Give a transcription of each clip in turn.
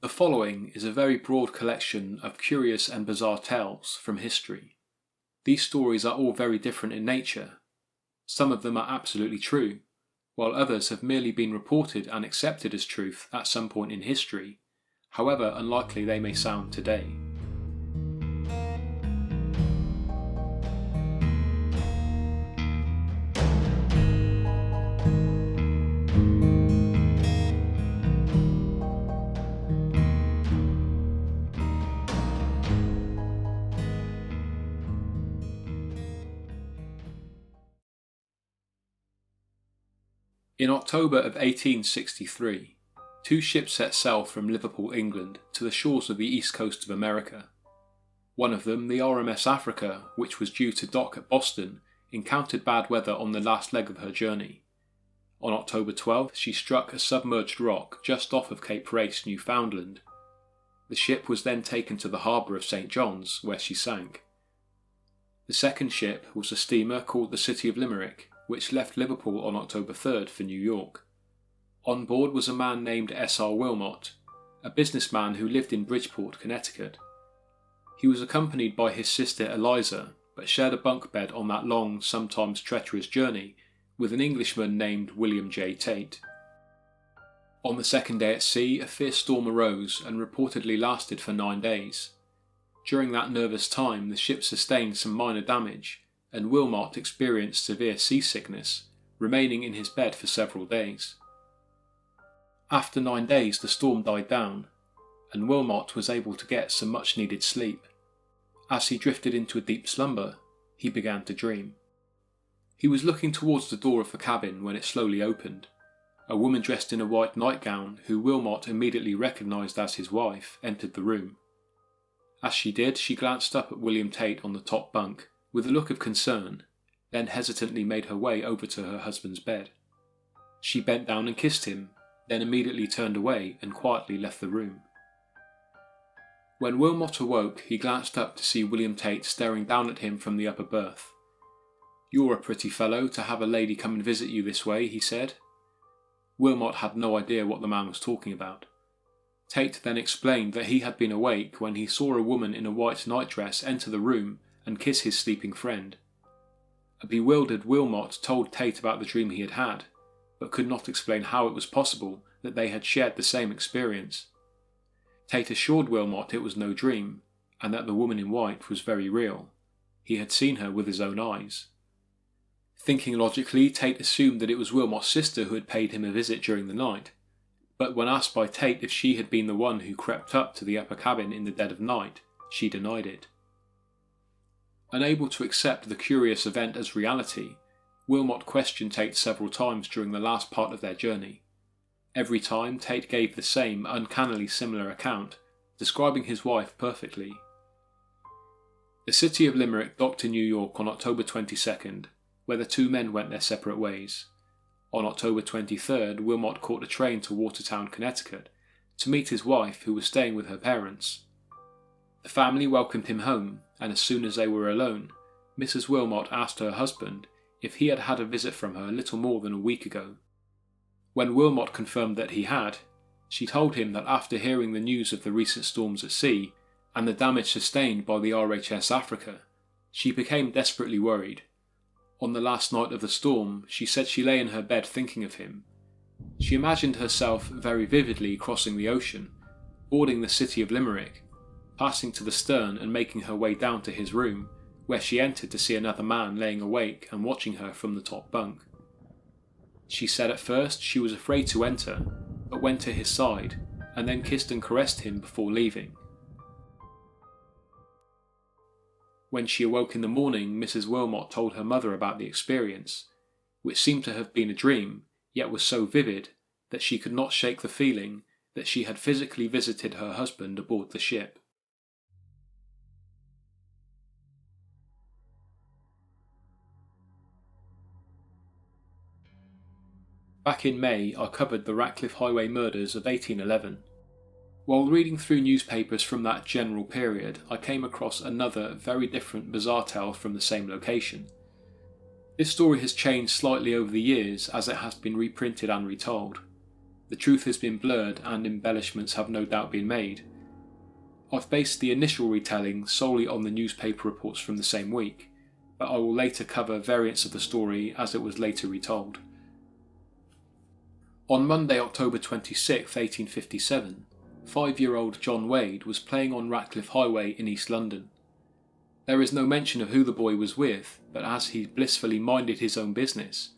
The following is a very broad collection of curious and bizarre tales from history. These stories are all very different in nature. Some of them are absolutely true, while others have merely been reported and accepted as truth at some point in history, however unlikely they may sound today. In October of 1863, two ships set sail from Liverpool, England, to the shores of the east coast of America. One of them, the RMS Africa, which was due to dock at Boston, encountered bad weather on the last leg of her journey. On October 12th, she struck a submerged rock just off of Cape Race, Newfoundland. The ship was then taken to the harbour of St. John's, where she sank. The second ship was a steamer called the City of Limerick, which left Liverpool on October 3rd for New York. On board was a man named S.R. Wilmot, a businessman who lived in Bridgeport, Connecticut. He was accompanied by his sister Eliza, but shared a bunk bed on that long, sometimes treacherous journey with an Englishman named William J. Tate. On the second day at sea, a fierce storm arose and reportedly lasted for 9 days. During that nervous time, the ship sustained some minor damage, and Wilmot experienced severe seasickness, remaining in his bed for several days. After 9 days the storm died down, and Wilmot was able to get some much needed sleep. As he drifted into a deep slumber, he began to dream. He was looking towards the door of the cabin when it slowly opened. A woman dressed in a white nightgown, who Wilmot immediately recognised as his wife, entered the room. As she did, she glanced up at William Tate on the top bunk, with a look of concern, then hesitantly made her way over to her husband's bed. She bent down and kissed him, then immediately turned away and quietly left the room. When Wilmot awoke, he glanced up to see William Tate staring down at him from the upper berth. "You're a pretty fellow to have a lady come and visit you this way," he said. Wilmot had no idea what the man was talking about. Tate then explained that he had been awake when he saw a woman in a white nightdress enter the room and kiss his sleeping friend. A bewildered Wilmot told Tate about the dream he had had, but could not explain how it was possible that they had shared the same experience. Tate assured Wilmot it was no dream, and that the woman in white was very real. He had seen her with his own eyes. Thinking logically, Tate assumed that it was Wilmot's sister who had paid him a visit during the night, but when asked by Tate if she had been the one who crept up to the upper cabin in the dead of night, she denied it. Unable to accept the curious event as reality, Wilmot questioned Tate several times during the last part of their journey. Every time, Tate gave the same uncannily similar account, describing his wife perfectly. The City of Limerick docked in New York on October 22nd, where the two men went their separate ways. On October 23rd, Wilmot caught a train to Watertown, Connecticut, to meet his wife, who was staying with her parents. The family welcomed him home, and as soon as they were alone, Mrs. Wilmot asked her husband if he had had a visit from her little more than a week ago. When Wilmot confirmed that he had, she told him that after hearing the news of the recent storms at sea and the damage sustained by the RHS Africa, she became desperately worried. On the last night of the storm, she said she lay in her bed thinking of him. She imagined herself very vividly crossing the ocean, boarding the City of Limerick, passing to the stern and making her way down to his room, where she entered to see another man laying awake and watching her from the top bunk. She said at first she was afraid to enter, but went to his side and then kissed and caressed him before leaving. When she awoke in the morning, Mrs. Wilmot told her mother about the experience, which seemed to have been a dream, yet was so vivid that she could not shake the feeling that she had physically visited her husband aboard the ship. Back in May, I covered the Ratcliffe Highway murders of 1811. While reading through newspapers from that general period, I came across another, very different bizarre tale from the same location. This story has changed slightly over the years as it has been reprinted and retold. The truth has been blurred and embellishments have no doubt been made. I've based the initial retelling solely on the newspaper reports from the same week, but I will later cover variants of the story as it was later retold. On Monday, October 26, 1857, 5-year-old John Wade was playing on Ratcliffe Highway in East London. There is no mention of who the boy was with, but as he blissfully minded his own business,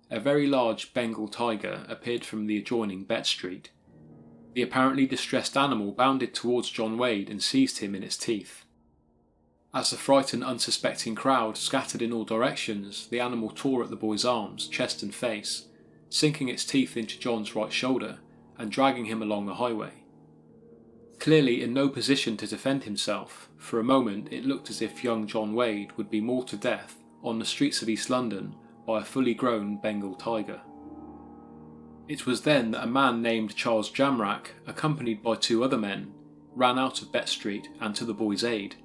a very large Bengal tiger appeared from the adjoining Bet Street. The apparently distressed animal bounded towards John Wade and seized him in its teeth. As the frightened, unsuspecting crowd scattered in all directions, the animal tore at the boy's arms, chest and face, sinking its teeth into John's right shoulder and dragging him along the highway. Clearly in no position to defend himself, for a moment it looked as if young John Wade would be mauled to death on the streets of East London by a fully grown Bengal tiger. It was then that a man named Charles Jamrach, accompanied by 2 other men, ran out of Bet Street and to the boy's aid.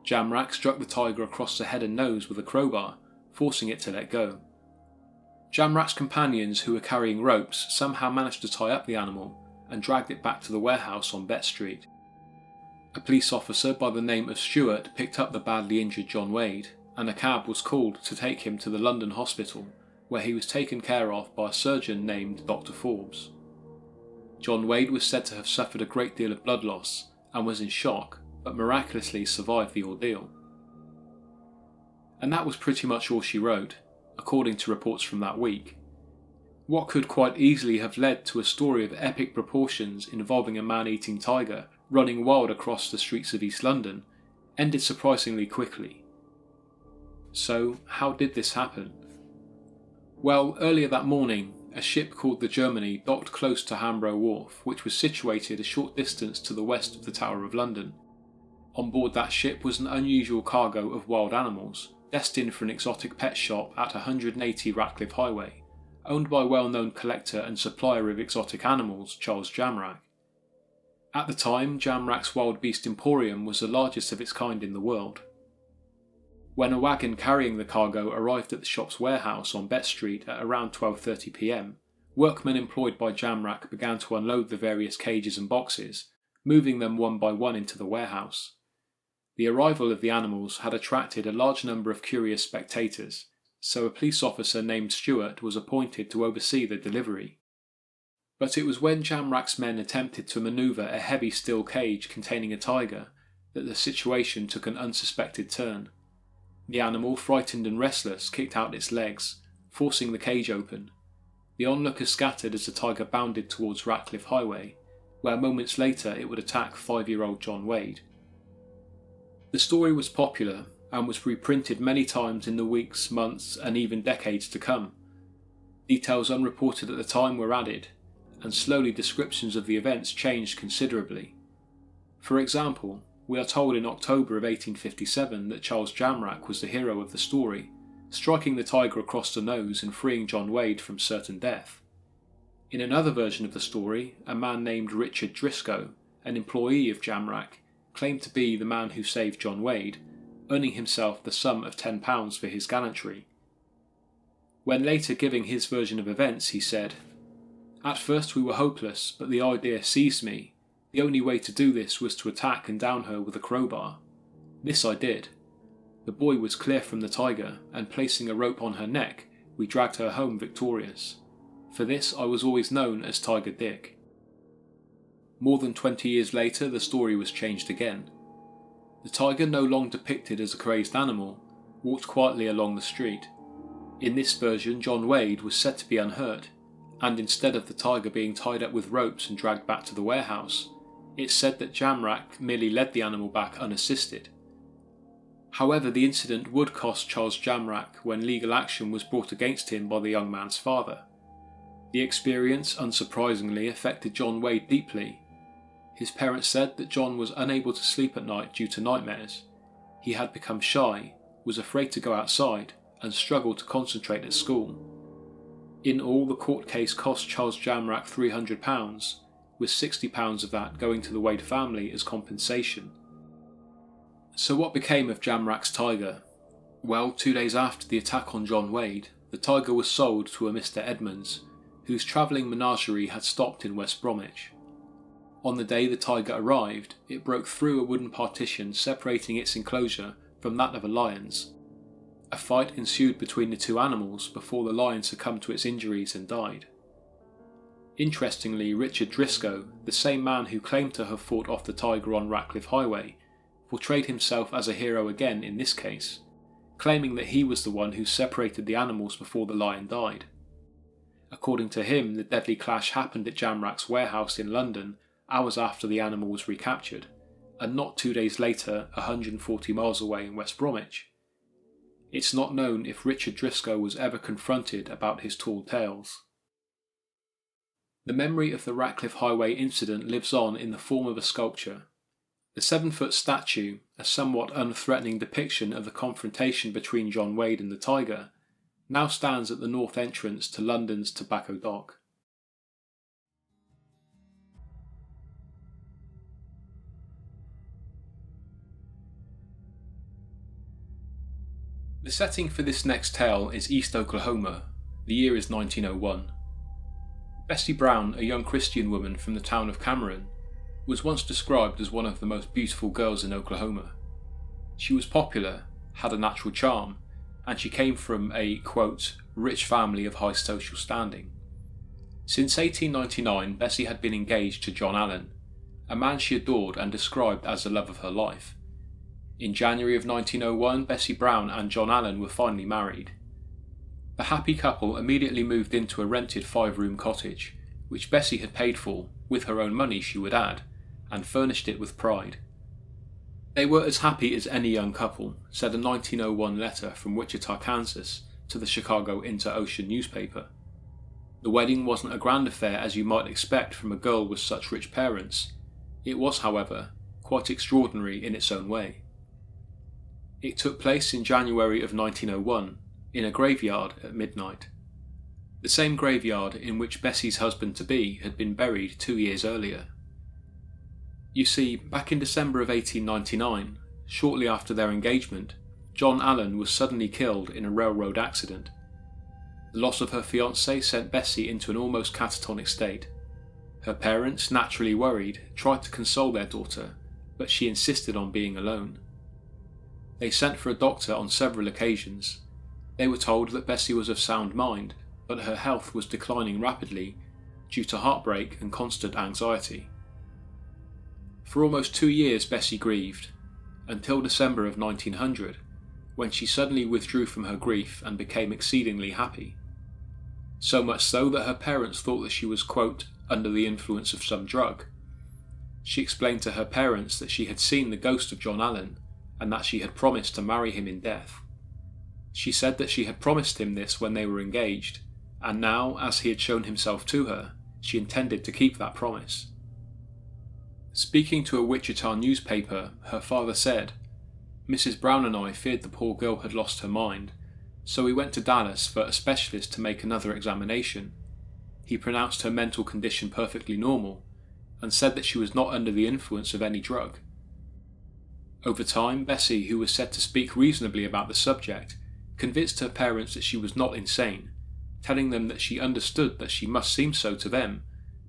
Jamrach struck the tiger across the head and nose with a crowbar, forcing it to let go. Jamrach's companions, who were carrying ropes, somehow managed to tie up the animal and dragged it back to the warehouse on Bet Street. A police officer by the name of Stewart picked up the badly injured John Wade, and a cab was called to take him to the London hospital, where he was taken care of by a surgeon named Dr. Forbes. John Wade was said to have suffered a great deal of blood loss and was in shock, but miraculously survived the ordeal. And that was pretty much all she wrote, according to reports from that week. What could quite easily have led to a story of epic proportions involving a man-eating tiger running wild across the streets of East London ended surprisingly quickly. So, how did this happen? Well, earlier that morning, a ship called the Germany docked close to Hambro Wharf, which was situated a short distance to the west of the Tower of London. On board that ship was an unusual cargo of wild animals, destined for an exotic pet shop at 180 Ratcliffe Highway, owned by well-known collector and supplier of exotic animals Charles Jamrach. At the time, Jamrach's Wild Beast Emporium was the largest of its kind in the world. When a wagon carrying the cargo arrived at the shop's warehouse on Bet Street at around 12:30 p.m, workmen employed by Jamrach began to unload the various cages and boxes, moving them one by one into the warehouse. The arrival of the animals had attracted a large number of curious spectators, so a police officer named Stewart was appointed to oversee the delivery. But it was when Jamrach's men attempted to manoeuvre a heavy steel cage containing a tiger that the situation took an unsuspected turn. The animal, frightened and restless, kicked out its legs, forcing the cage open. The onlookers scattered as the tiger bounded towards Ratcliffe Highway, where moments later it would attack 5-year-old John Wade. The story was popular and was reprinted many times in the weeks, months and even decades to come. Details unreported at the time were added, and slowly descriptions of the events changed considerably. For example, we are told in October of 1857 that Charles Jamrach was the hero of the story, striking the tiger across the nose and freeing John Wade from certain death. In another version of the story, a man named Richard Driscoll, an employee of Jamrach, claimed to be the man who saved John Wade, earning himself the sum of £10 for his gallantry. When later giving his version of events, he said, "At first we were hopeless, but the idea seized me. The only way to do this was to attack and down her with a crowbar. This I did. The boy was clear from the tiger, and placing a rope on her neck, we dragged her home victorious. For this I was always known as Tiger Dick." More than 20 years later, the story was changed again. The tiger, no longer depicted as a crazed animal, walked quietly along the street. In this version, John Wade was said to be unhurt, and instead of the tiger being tied up with ropes and dragged back to the warehouse, it's said that Jamrach merely led the animal back unassisted. However, the incident would cost Charles Jamrach when legal action was brought against him by the young man's father. The experience, unsurprisingly, affected John Wade deeply. His parents said that John was unable to sleep at night due to nightmares. He had become shy, was afraid to go outside, and struggled to concentrate at school. In all, the court case cost Charles Jamrach £300, with £60 of that going to the Wade family as compensation. So what became of Jamrach's tiger? Well, 2 days after the attack on John Wade, the tiger was sold to a Mr. Edmonds, whose travelling menagerie had stopped in West Bromwich. On the day the tiger arrived, it broke through a wooden partition separating its enclosure from that of a lion's. A fight ensued between the two animals before the lion succumbed to its injuries and died. Interestingly, Richard Driscoll, the same man who claimed to have fought off the tiger on Ratcliffe Highway, portrayed himself as a hero again in this case, claiming that he was the one who separated the animals before the lion died. According to him, the deadly clash happened at Jamrach's warehouse in London hours after the animal was recaptured, and not 2 days later 140 miles away in West Bromwich. It's not known if Richard Driscoll was ever confronted about his tall tales. The memory of the Ratcliffe Highway incident lives on in the form of a sculpture. The 7-foot statue, a somewhat unthreatening depiction of the confrontation between John Wade and the tiger, now stands at the north entrance to London's Tobacco Dock. The setting for this next tale is East Oklahoma. The year is 1901. Bessie Brown, a young Christian woman from the town of Cameron, was once described as one of the most beautiful girls in Oklahoma. She was popular, had a natural charm, and she came from a, quote, rich family of high social standing. Since 1899, Bessie had been engaged to John Allen, a man she adored and described as the love of her life. In January of 1901, Bessie Brown and John Allen were finally married. The happy couple immediately moved into a rented 5-room cottage, which Bessie had paid for, with her own money she would add, and furnished it with pride. They were as happy as any young couple, said a 1901 letter from Wichita, Kansas, to the Chicago Inter-Ocean newspaper. The wedding wasn't a grand affair as you might expect from a girl with such rich parents. It was, however, quite extraordinary in its own way. It took place in January of 1901, in a graveyard at midnight. The same graveyard in which Bessie's husband-to-be had been buried 2 years earlier. You see, back in December of 1899, shortly after their engagement, John Allen was suddenly killed in a railroad accident. The loss of her fiancé sent Bessie into an almost catatonic state. Her parents, naturally worried, tried to console their daughter, but she insisted on being alone. They sent for a doctor on several occasions. They were told that Bessie was of sound mind, but her health was declining rapidly due to heartbreak and constant anxiety. For almost 2 years Bessie grieved, until December of 1900, when she suddenly withdrew from her grief and became exceedingly happy. So much so that her parents thought that she was, quote, under the influence of some drug. She explained to her parents that she had seen the ghost of John Allen, and that she had promised to marry him in death. She said that she had promised him this when they were engaged, and now, as he had shown himself to her, she intended to keep that promise. Speaking to a Wichita newspaper, her father said, "Mrs. Brown and I feared the poor girl had lost her mind, so we went to Dallas for a specialist to make another examination. He pronounced her mental condition perfectly normal, and said that she was not under the influence of any drug." Over time, Bessie, who was said to speak reasonably about the subject, convinced her parents that she was not insane, telling them that she understood that she must seem so to them,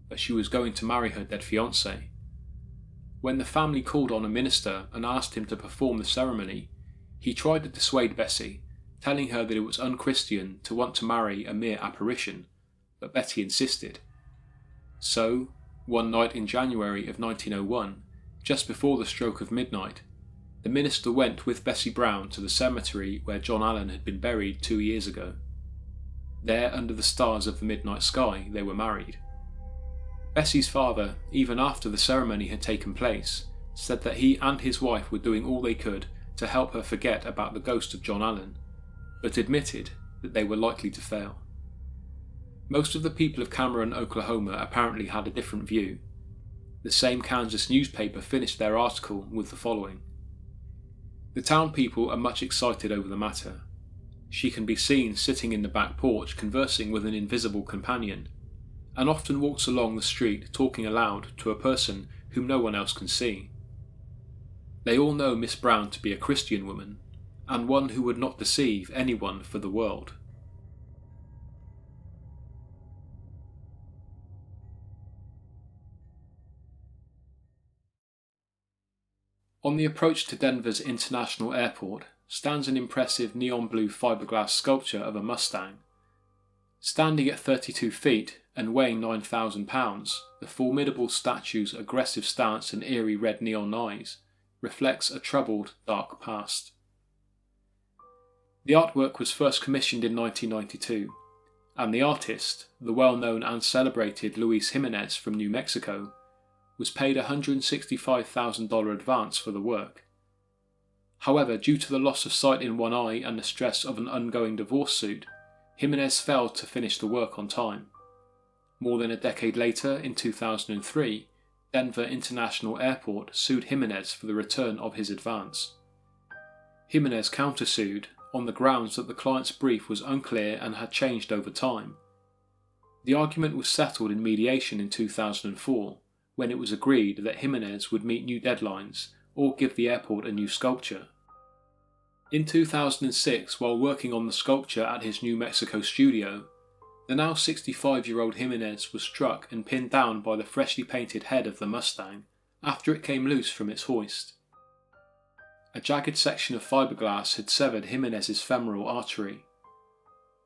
but she was going to marry her dead fiancé. When the family called on a minister and asked him to perform the ceremony, he tried to dissuade Bessie, telling her that it was unchristian to want to marry a mere apparition, but Betty insisted. So, one night in January of 1901, just before the stroke of midnight, the minister went with Bessie Brown to the cemetery where John Allen had been buried 2 years ago. There, under the stars of the midnight sky, they were married. Bessie's father, even after the ceremony had taken place, said that he and his wife were doing all they could to help her forget about the ghost of John Allen, but admitted that they were likely to fail. Most of the people of Cameron, Oklahoma apparently had a different view. The same Kansas newspaper finished their article with the following: "The town people are much excited over the matter. She can be seen sitting in the back porch conversing with an invisible companion, and often walks along the street talking aloud to a person whom no one else can see. They all know Miss Brown to be a Christian woman, and one who would not deceive anyone for the world." On the approach to Denver's International Airport stands an impressive neon blue fiberglass sculpture of a Mustang. Standing at 32 feet and weighing 9,000 pounds, the formidable statue's aggressive stance and eerie red neon eyes reflects a troubled, dark past. The artwork was first commissioned in 1992, and the artist, the well-known and celebrated Luis Jimenez from New Mexico, was paid a $165,000 advance for the work. However, due to the loss of sight in one eye and the stress of an ongoing divorce suit, Jimenez failed to finish the work on time. More than a decade later, in 2003, Denver International Airport sued Jimenez for the return of his advance. Jimenez countersued on the grounds that the client's brief was unclear and had changed over time. The argument was settled in mediation in 2004, when it was agreed that Jimenez would meet new deadlines or give the airport a new sculpture. In 2006, while working on the sculpture at his New Mexico studio, the now 65-year-old Jimenez was struck and pinned down by the freshly painted head of the Mustang after it came loose from its hoist. A jagged section of fiberglass had severed Jimenez's femoral artery.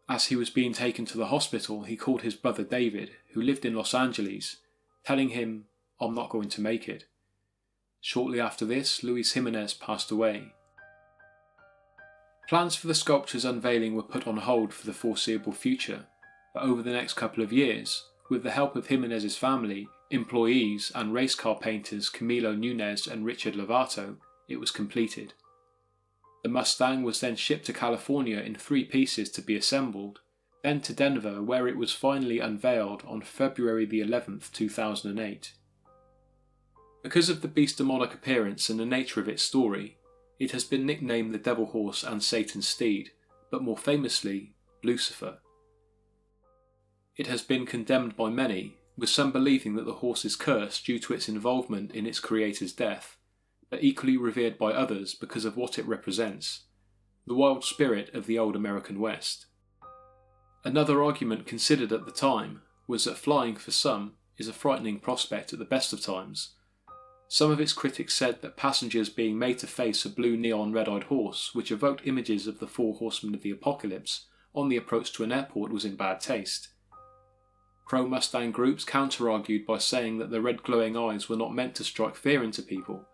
As he was being taken to the hospital, he called his brother David, who lived in Los Angeles, telling him, "I'm not going to make it." Shortly after this, Luis Jimenez passed away. Plans for the sculpture's unveiling were put on hold for the foreseeable future, but over the next couple of years, with the help of Jimenez's family, employees and race car painters Camilo Nunez and Richard Lovato, it was completed. The Mustang was then shipped to California in 3 pieces to be assembled, then to Denver, where it was finally unveiled on February the 11th, 2008. Because of the beast's demonic appearance and the nature of its story, it has been nicknamed the Devil Horse and Satan's Steed, but more famously, Blucifer. It has been condemned by many, with some believing that the horse is cursed due to its involvement in its creator's death, but equally revered by others because of what it represents, the wild spirit of the old American West. Another argument considered at the time was that flying for some is a frightening prospect at the best of times. Some of its critics said that passengers being made to face a blue neon red-eyed horse which evoked images of the 4 horsemen of the apocalypse on the approach to an airport was in bad taste. Pro-Mustang groups counter-argued by saying that the red glowing eyes were not meant to strike fear into people.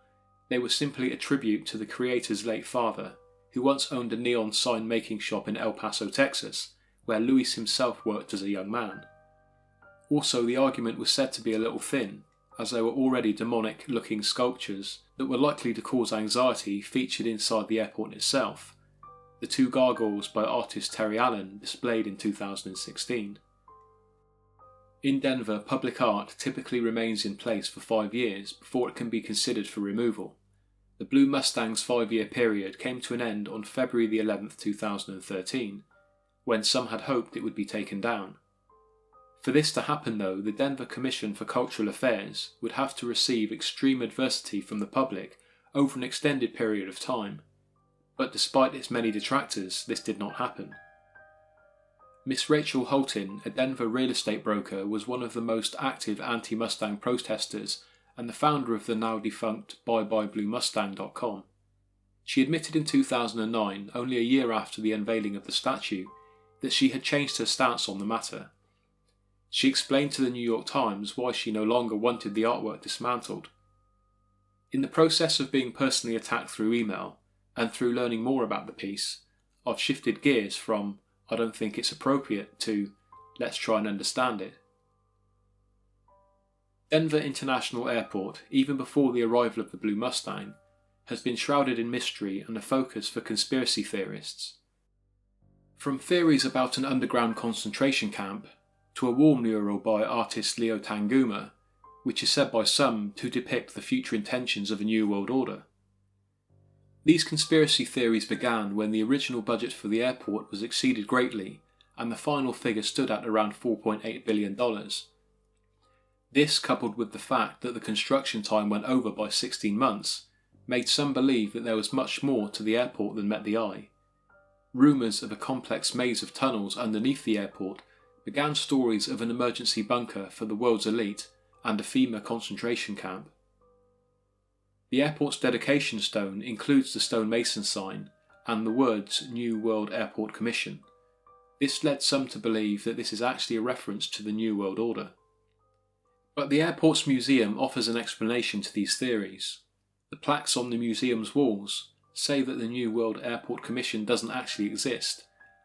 They were simply a tribute to the creator's late father, who once owned a neon sign-making shop in El Paso, Texas, where Luis himself worked as a young man. Also, the argument was said to be a little thin, as there were already demonic-looking sculptures that were likely to cause anxiety featured inside the airport itself, the 2 gargoyles by artist Terry Allen displayed in 2016. In Denver, public art typically remains in place for 5 years before it can be considered for removal. The Blue Mustang's 5-year period came to an end on February the 11th, 2013, when some had hoped it would be taken down. For this to happen though, the Denver Commission for Cultural Affairs would have to receive extreme adversity from the public over an extended period of time, but despite its many detractors, this did not happen. Miss Rachel Holton, a Denver real estate broker, was one of the most active anti-Mustang protesters and the founder of the now defunct ByeByeBlueMustang.com. She admitted in 2009, only a year after the unveiling of the statue, that she had changed her stance on the matter. She explained to the New York Times why she no longer wanted the artwork dismantled. In the process of being personally attacked through email, and through learning more about the piece, I've shifted gears from "I don't think it's appropriate" to "let's try and understand it." Denver International Airport, even before the arrival of the Blue Mustang, has been shrouded in mystery and a focus for conspiracy theorists. From theories about an underground concentration camp, to a wall mural by artist Leo Tanguma, which is said by some to depict the future intentions of a new world order. These conspiracy theories began when the original budget for the airport was exceeded greatly and the final figure stood at around $4.8 billion. This, coupled with the fact that the construction time went over by 16 months, made some believe that there was much more to the airport than met the eye. Rumours of a complex maze of tunnels underneath the airport began stories of an emergency bunker for the world's elite and a FEMA concentration camp. The airport's dedication stone includes the stonemason sign and the words New World Airport Commission. This led some to believe that this is actually a reference to the New World Order. But the airport's museum offers an explanation to these theories. The plaques on the museum's walls say that the New World Airport Commission doesn't actually exist,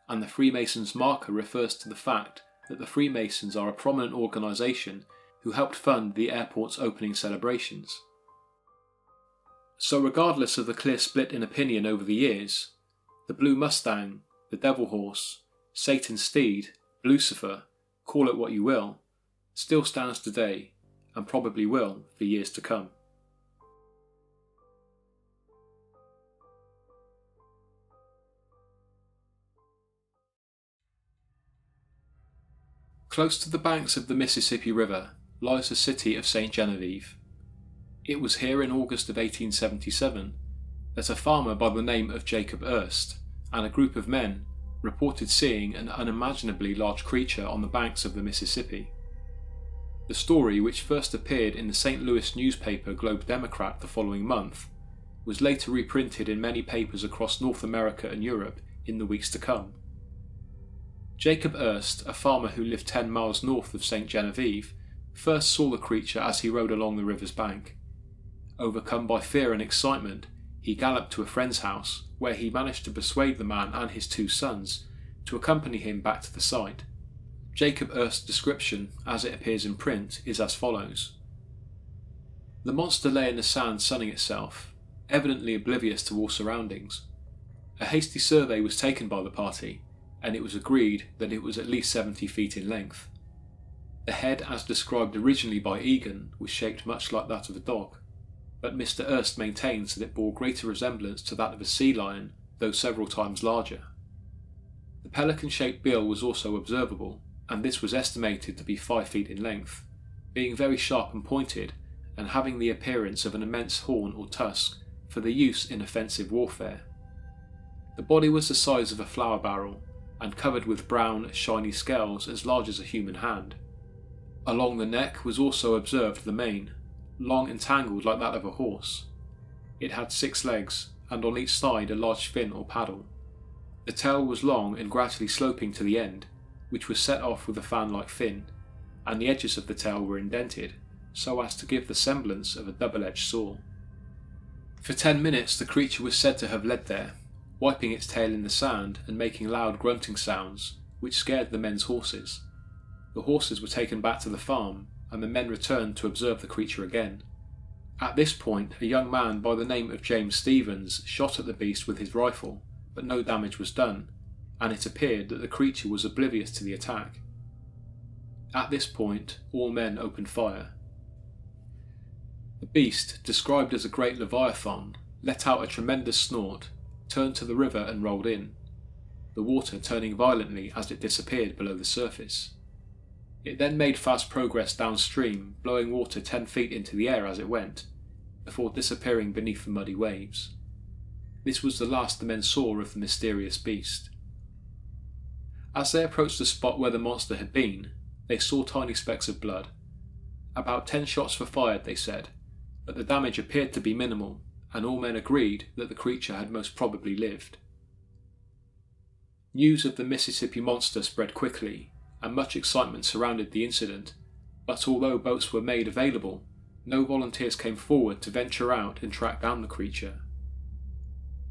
and the Freemasons marker refers to the fact that the Freemasons are a prominent organisation who helped fund the airport's opening celebrations. So regardless of the clear split in opinion over the years, the Blue Mustang, the Devil Horse, Satan's Steed, Blucifer, call it what you will, still stands today and probably will for years to come. Close to the banks of the Mississippi River lies the city of Sainte Genevieve. It was here in August of 1877 that a farmer by the name of Jacob Erst and a group of men reported seeing an unimaginably large creature on the banks of the Mississippi. The story, which first appeared in the St. Louis newspaper Globe Democrat the following month, was later reprinted in many papers across North America and Europe in the weeks to come. Jacob Erst, a farmer who lived 10 miles north of Sainte Genevieve, first saw the creature as he rode along the river's bank. Overcome by fear and excitement, he galloped to a friend's house, where he managed to persuade the man and his 2 sons to accompany him back to the site. Jacob Erst's description, as it appears in print, is as follows. The monster lay in the sand sunning itself, evidently oblivious to all surroundings. A hasty survey was taken by the party, and it was agreed that it was at least 70 feet in length. The head, as described originally by Egan, was shaped much like that of a dog, but Mr. Erst maintains that it bore greater resemblance to that of a sea lion, though several times larger. The pelican-shaped bill was also observable, and this was estimated to be 5 feet in length, being very sharp and pointed, and having the appearance of an immense horn or tusk for the use in offensive warfare. The body was the size of a flour barrel, and covered with brown, shiny scales as large as a human hand. Along the neck was also observed the mane, long and tangled like that of a horse. It had 6 legs, and on each side a large fin or paddle. The tail was long and gradually sloping to the end, which was set off with a fan-like fin, and the edges of the tail were indented, so as to give the semblance of a double-edged saw. For 10 minutes the creature was said to have led there, wiping its tail in the sand and making loud grunting sounds, which scared the men's horses. The horses were taken back to the farm, and the men returned to observe the creature again. At this point, a young man by the name of James Stevens shot at the beast with his rifle, but no damage was done, and it appeared that the creature was oblivious to the attack. At this point, all men opened fire. The beast, described as a great leviathan, let out a tremendous snort, turned to the river and rolled in, the water turning violently as it disappeared below the surface. It then made fast progress downstream, blowing water 10 feet into the air as it went, before disappearing beneath the muddy waves. This was the last the men saw of the mysterious beast. As they approached the spot where the monster had been, they saw tiny specks of blood. About 10 shots were fired, they said, but the damage appeared to be minimal, and all men agreed that the creature had most probably lived. News of the Mississippi monster spread quickly, and much excitement surrounded the incident, but although boats were made available, no volunteers came forward to venture out and track down the creature.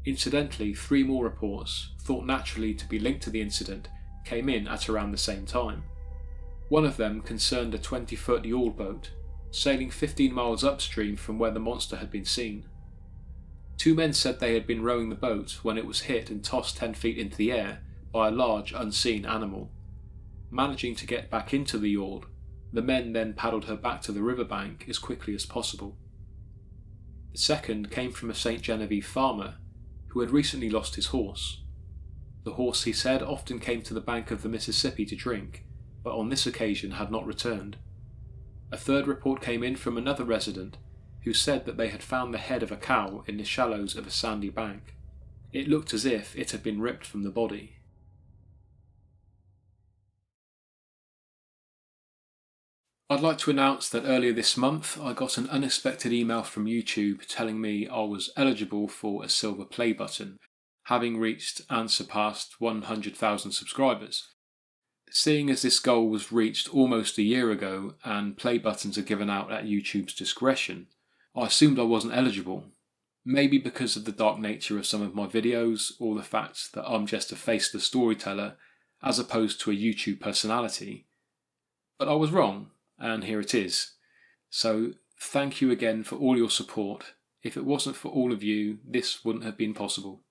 Incidentally, 3 more reports, thought naturally to be linked to the incident, came in at around the same time. One of them concerned a 20-foot yawl boat, sailing 15 miles upstream from where the monster had been seen. 2 men said they had been rowing the boat when it was hit and tossed 10 feet into the air by a large unseen animal. Managing to get back into the yawl, the men then paddled her back to the riverbank as quickly as possible. The second came from a Sainte Genevieve farmer who had recently lost his horse. The horse, he said, often came to the bank of the Mississippi to drink, but on this occasion had not returned. A third report came in from another resident who said that they had found the head of a cow in the shallows of a sandy bank. It looked as if it had been ripped from the body. I'd like to announce that earlier this month I got an unexpected email from YouTube telling me I was eligible for a silver play button, having reached and surpassed 100,000 subscribers. Seeing as this goal was reached almost a year ago and play buttons are given out at YouTube's discretion, I assumed I wasn't eligible. Maybe because of the dark nature of some of my videos, or the fact that I'm just a faceless storyteller as opposed to a YouTube personality. But I was wrong, and here it is. So thank you again for all your support. If it wasn't for all of you, this wouldn't have been possible.